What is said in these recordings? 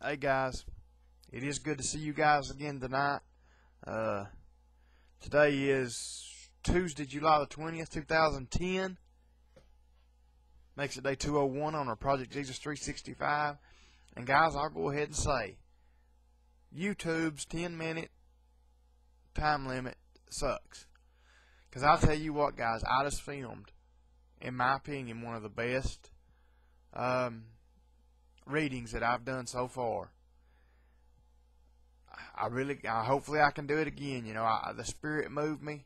Hey guys, it is good to see you guys again tonight. Uh, Today is Tuesday, July the 20th, 2010. Makes it day 201 on our Project Jesus 365. And guys, I'll go ahead and say, YouTube's 10-minute time limit sucks. Because I'll tell you what guys, I just filmed, in my opinion, one of the best readings that I've done so far. Hopefully I can do it again. You know, the Spirit moved me.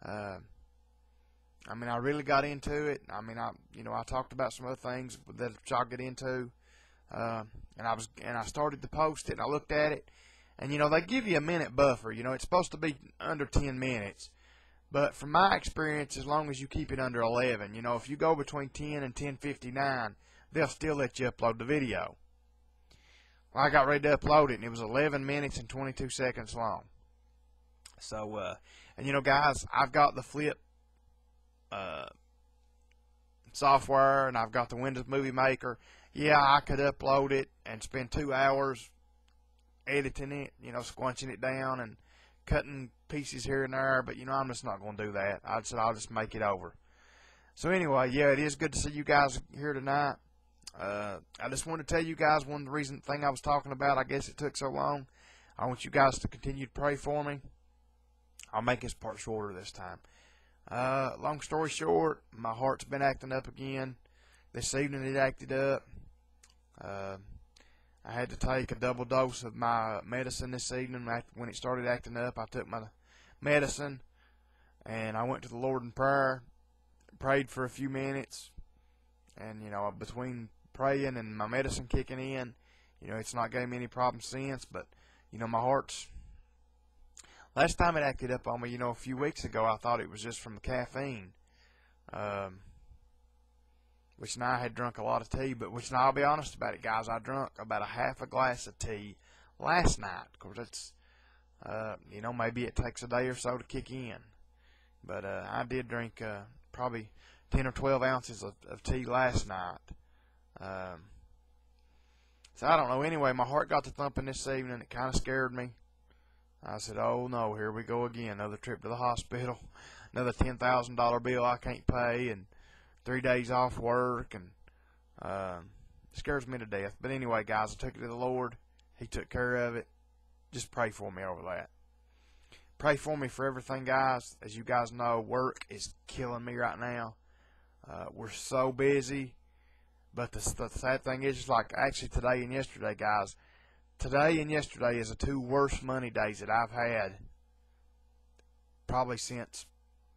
I really got into it. I talked about some other things that I'll get into. And I started to post it, and I looked at it, and they give you a minute buffer. It's supposed to be under 10 minutes, but from my experience, as long as you keep it under 11, if you go between 10 and 10:59, they'll still let you upload the video. Well, I got ready to upload it, and it was 11 minutes and 22 seconds long. So, guys, I've got the Flip software, and I've got the Windows Movie Maker. Yeah, I could upload it and spend 2 hours editing it, squunching it down and cutting pieces here and there, but, I'm just not going to do that. I said I'll just make it over. So, anyway, yeah, it is good to see you guys here tonight. I just wanted to tell you guys one of the thing I was talking about. I guess it took so long. I want you guys to continue to pray for me. I'll make this part shorter this time. Long story short, my heart's been acting up again. This evening it acted up. I had to take a double dose of my medicine this evening. When it started acting up, I took my medicine and I went to the Lord in prayer, prayed for a few minutes, and between praying and my medicine kicking in, it's not gave me any problems since. But my heart's, last time it acted up on me, a few weeks ago, I thought it was just from the caffeine, which now I had drunk a lot of tea. But now I'll be honest about it, guys, I drunk about a half a glass of tea last night. Of course, it's maybe it takes a day or so to kick in, but I did drink probably 10 or 12 ounces of tea last night. So I don't know. Anyway, my heart got to thumping this evening. It kind of scared me. I said, oh no, here we go again. Another trip to the hospital. Another $10,000 bill I can't pay, and 3 days off work, and scares me to death. But anyway, guys, I took it to the Lord. He took care of it. Just pray for me over that. Pray for me for everything, guys. As you guys know, work is killing me right now. We're so busy. But the sad thing is, just like actually today and yesterday, guys, today and yesterday is the two worst money days that I've had probably since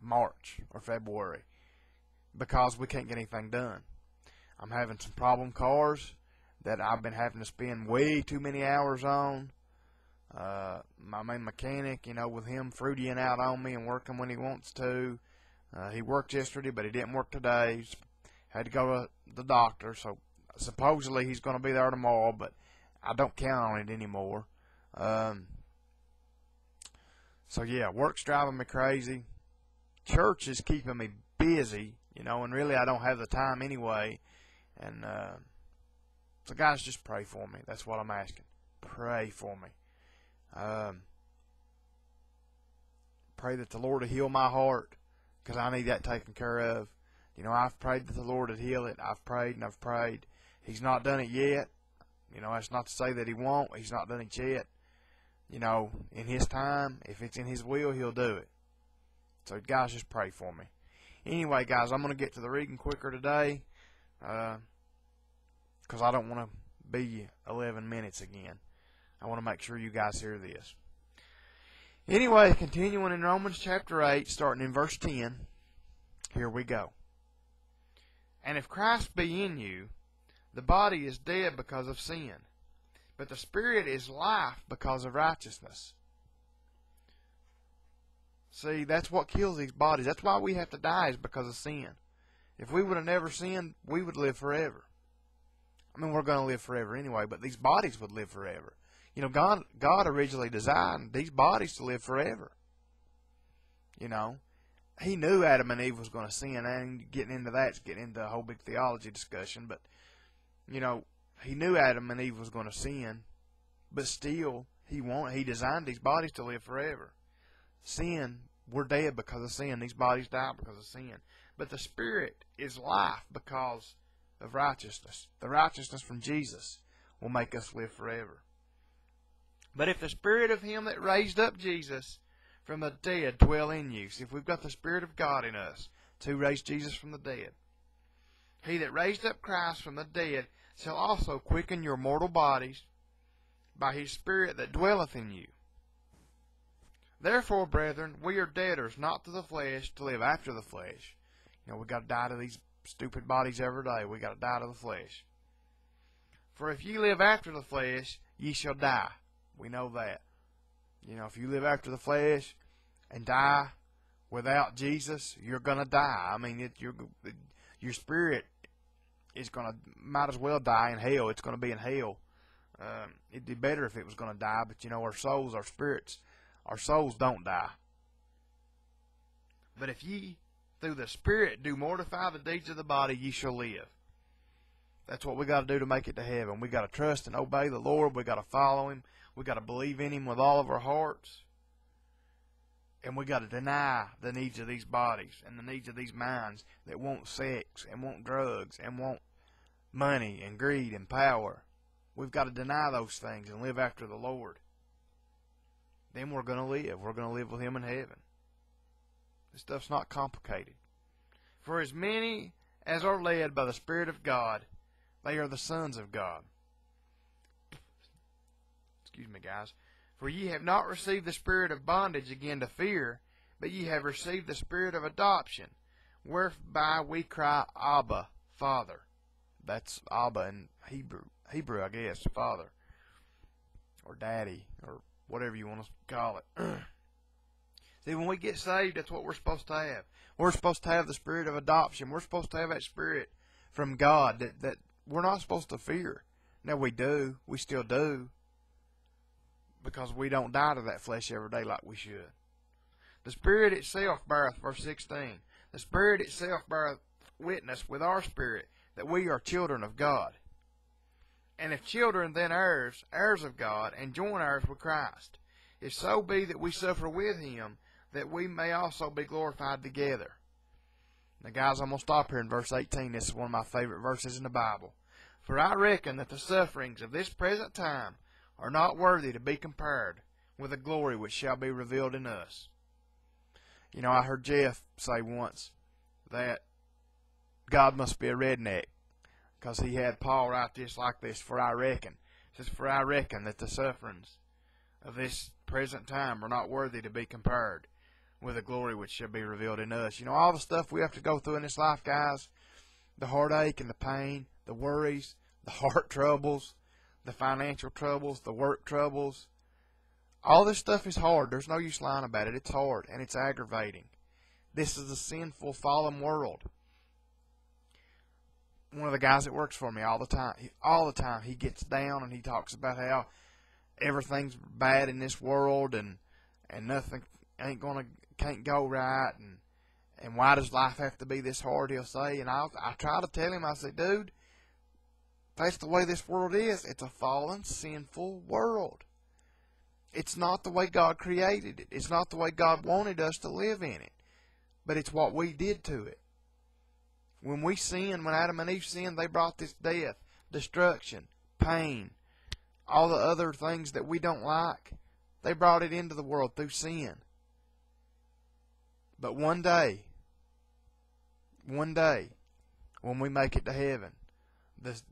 March or February, because we can't get anything done. I'm having some problem cars that I've been having to spend way too many hours on. My main mechanic, with him fruitying out on me and working when he wants to. He worked yesterday, but he didn't work today. He's had to go to the doctor, so supposedly he's going to be there tomorrow, but I don't count on it anymore. So yeah, work's driving me crazy. Church is keeping me busy, and really I don't have the time anyway. And so guys, just pray for me. That's what I'm asking. Pray for me. Pray that the Lord will heal my heart, because I need that taken care of. I've prayed that the Lord would heal it. I've prayed and I've prayed. He's not done it yet. That's not to say that he won't. He's not done it yet. In his time, if it's in his will, he'll do it. So guys, just pray for me. Anyway, guys, I'm going to get to the reading quicker today, because I don't want to be 11 minutes again. I want to make sure you guys hear this. Anyway, continuing in Romans chapter 8, starting in verse 10, here we go. And if Christ be in you, the body is dead because of sin, but the Spirit is life because of righteousness. See, that's what kills these bodies. That's why we have to die, is because of sin. If we would have never sinned, we would live forever. We're going to live forever anyway, but these bodies would live forever. God originally designed these bodies to live forever. He knew Adam and Eve was going to sin, and getting into that's getting into a whole big theology discussion, but, He knew Adam and Eve was going to sin, but still, he designed these bodies to live forever. Sin, we're dead because of sin. These bodies die because of sin. But the Spirit is life because of righteousness. The righteousness from Jesus will make us live forever. But if the Spirit of Him that raised up Jesus from the dead dwell in you, see, if we've got the Spirit of God in us to raise Jesus from the dead, He that raised up Christ from the dead shall also quicken your mortal bodies by His Spirit that dwelleth in you. Therefore, brethren, we are debtors not to the flesh to live after the flesh. We got to die to these stupid bodies every day. We got to die to the flesh. For if ye live after the flesh, ye shall die. We know that. If you live after the flesh and die without Jesus, you're going to die. I mean, your spirit is going to, might as well die in hell. It's going to be in hell. It'd be better if it was going to die, but our souls, our spirits, our souls don't die. But if ye through the Spirit do mortify the deeds of the body, ye shall live. That's what we got to do to make it to heaven. We got to trust and obey the Lord. We got to follow Him. We got to believe in Him with all of our hearts. And we got to deny the needs of these bodies and the needs of these minds that want sex and want drugs and want money and greed and power. We've got to deny those things and live after the Lord. Then we're going to live. We're going to live with Him in heaven. This stuff's not complicated. For as many as are led by the Spirit of God, they are the sons of God. Excuse me, guys. For ye have not received the spirit of bondage again to fear, but ye have received the Spirit of adoption, whereby we cry, Abba, Father. That's Abba in Hebrew, I guess, Father, or Daddy, or whatever you want to call it. See, when we get saved, that's what we're supposed to have. We're supposed to have the Spirit of adoption. We're supposed to have that Spirit from God that we're not supposed to fear. Now, we do. We still do. Because we don't die to that flesh every day like we should. The Spirit itself beareth, verse 16, the Spirit itself beareth witness with our spirit that we are children of God. And if children, then heirs, heirs of God, and joint heirs with Christ, if so be that we suffer with Him, that we may also be glorified together. Now, guys, I'm going to stop here in verse 18. This is one of my favorite verses in the Bible. For I reckon that the sufferings of this present time are not worthy to be compared with the glory which shall be revealed in us. I heard Jeff say once that God must be a redneck, because he had Paul write this like this, for I reckon. It says, for I reckon that the sufferings of this present time are not worthy to be compared with the glory which shall be revealed in us. All the stuff we have to go through in this life, guys, the heartache and the pain, the worries, the heart troubles, the financial troubles, the work troubles, all this stuff is hard. There's no use lying about it. It's hard and it's aggravating. This is a sinful, fallen world. One of the guys that works for me all the time, he gets down and he talks about how everything's bad in this world and nothing can't go right and why does life have to be this hard, he'll say. And I try to tell him, I say, dude, that's the way this world is. It's a fallen, sinful world. It's not the way God created it. It's not the way God wanted us to live in it. But it's what we did to it. When we sinned, when Adam and Eve sinned, they brought this death, destruction, pain, all the other things that we don't like. They brought it into the world through sin. But one day, when we make it to heaven,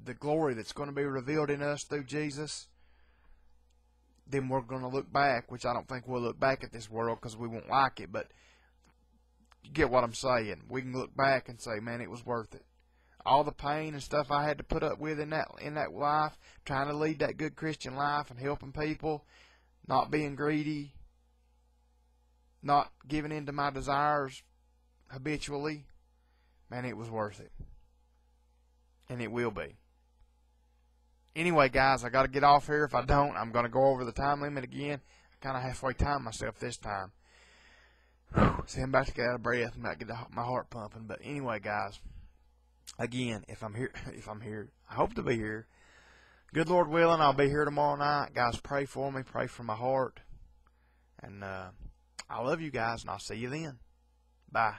the glory that's going to be revealed in us through Jesus, then we're going to look back, which I don't think we'll look back at this world because we won't like it, but you get what I'm saying. We can look back and say, man, it was worth it. All the pain and stuff I had to put up with in that life, trying to lead that good Christian life and helping people, not being greedy, not giving in to my desires habitually, man, it was worth it. And it will be. Anyway, guys, I got to get off here. If I don't, I'm going to go over the time limit again. I kind of halfway timed myself this time. See, I'm about to get out of breath. I'm about to get my heart pumping. But anyway, guys, again, if I'm here, I hope to be here. Good Lord willing, I'll be here tomorrow night. Guys, pray for me. Pray for my heart. And I love you guys, and I'll see you then. Bye.